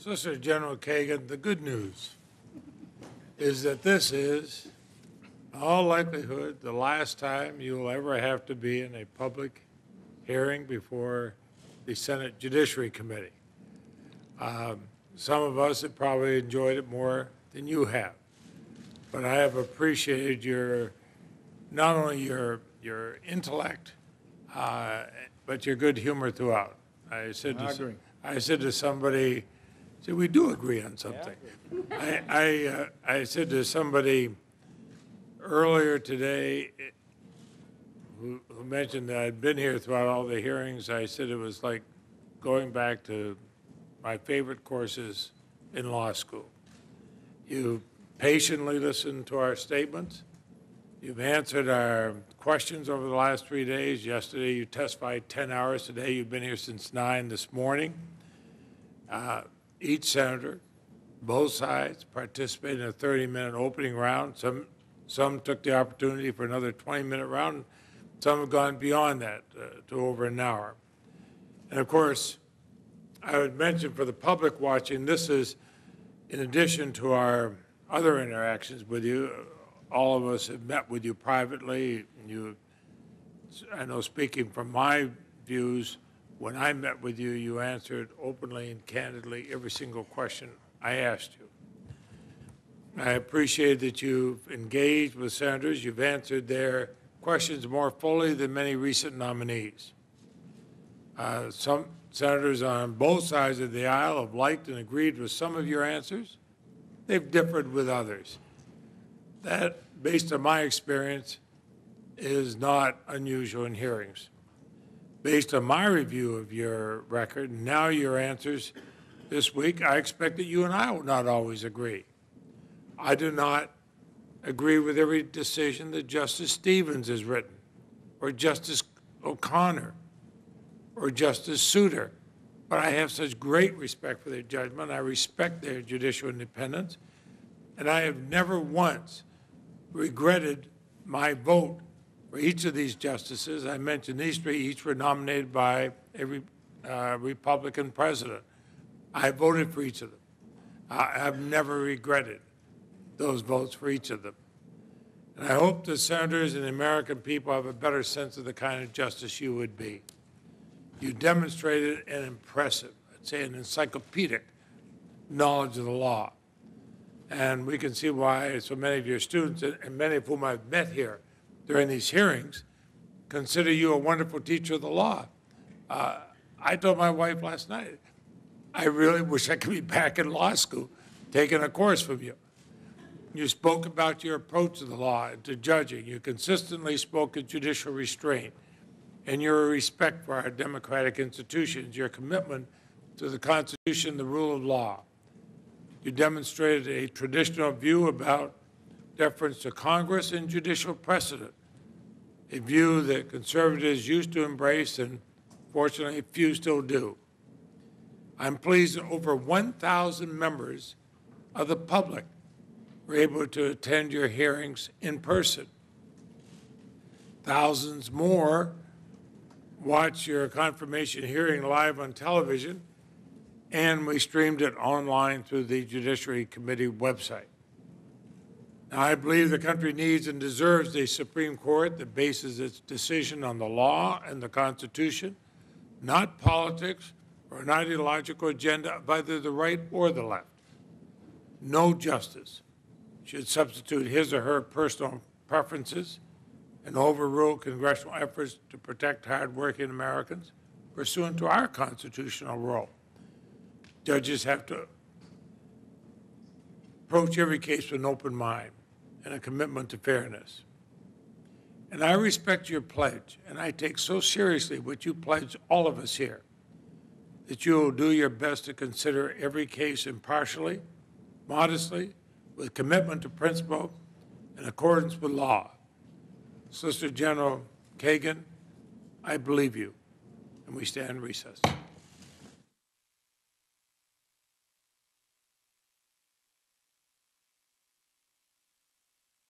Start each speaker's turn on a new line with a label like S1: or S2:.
S1: Solicitor General Kagan, the good news is that this is, in all likelihood, the last time you will ever have to be in a public hearing before the Senate Judiciary Committee. Some of us have probably enjoyed it more than you have, but I have appreciated not only your intellect, but your good humor throughout. I said to somebody, see, we do agree on something. Yeah. I said to somebody earlier today who mentioned that I'd been here throughout all the hearings, I said it was like going back to my favorite courses in law school. You patiently listened to our statements. You've answered our questions over the last 3 days. Yesterday you testified 10 hours. Today you've been here since 9 this morning. Each senator, both sides, participated in a 30-minute opening round. Some took the opportunity for another 20-minute round. Some have gone beyond that to over an hour. And of course, I would mention for the public watching, this is in addition to our other interactions with you. All of us have met with you privately. I know, speaking from my views, when I met with you, you answered openly and candidly every single question I asked you. I appreciate that you've engaged with senators. You've answered their questions more fully than many recent nominees. Some senators on both sides of the aisle have liked and agreed with some of your answers. They've differed with others. That, based on my experience, is not unusual in hearings. Based on my review of your record, and now your answers this week, I expect that you and I will not always agree. I do not agree with every decision that Justice Stevens has written, or Justice O'Connor, or Justice Souter, but I have such great respect for their judgment. I respect their judicial independence, and I have never once regretted my vote for each of these justices. I mentioned these three, each were nominated by a Republican president. I voted for each of them. I've never regretted those votes for each of them. And I hope the senators and the American people have a better sense of the kind of justice you would be. You demonstrated an impressive, I'd say an encyclopedic knowledge of the law. And we can see why so many of your students, and many of whom I've met here during these hearings, consider you a wonderful teacher of the law. I told my wife last night, I really wish I could be back in law school taking a course from you. You spoke about your approach to the law and to judging. You consistently spoke of judicial restraint and your respect for our democratic institutions, your commitment to the Constitution, the rule of law. You demonstrated a traditional view about deference to Congress and judicial precedent, a view that conservatives used to embrace and, fortunately, few still do. I'm pleased that over 1,000 members of the public were able to attend your hearings in person. Thousands more watched your confirmation hearing live on television, and we streamed it online through the Judiciary Committee website. Now, I believe the country needs and deserves a Supreme Court that bases its decision on the law and the Constitution, not politics or an ideological agenda of either the right or the left. No justice should substitute his or her personal preferences and overrule congressional efforts to protect hardworking Americans pursuant to our constitutional role. Judges have to approach every case with an open mind and a commitment to fairness. And I respect your pledge, and I take so seriously what you pledge all of us here, that you will do your best to consider every case impartially, modestly, with commitment to principle, in accordance with law. Solicitor General Kagan, I believe you, and we stand in recess.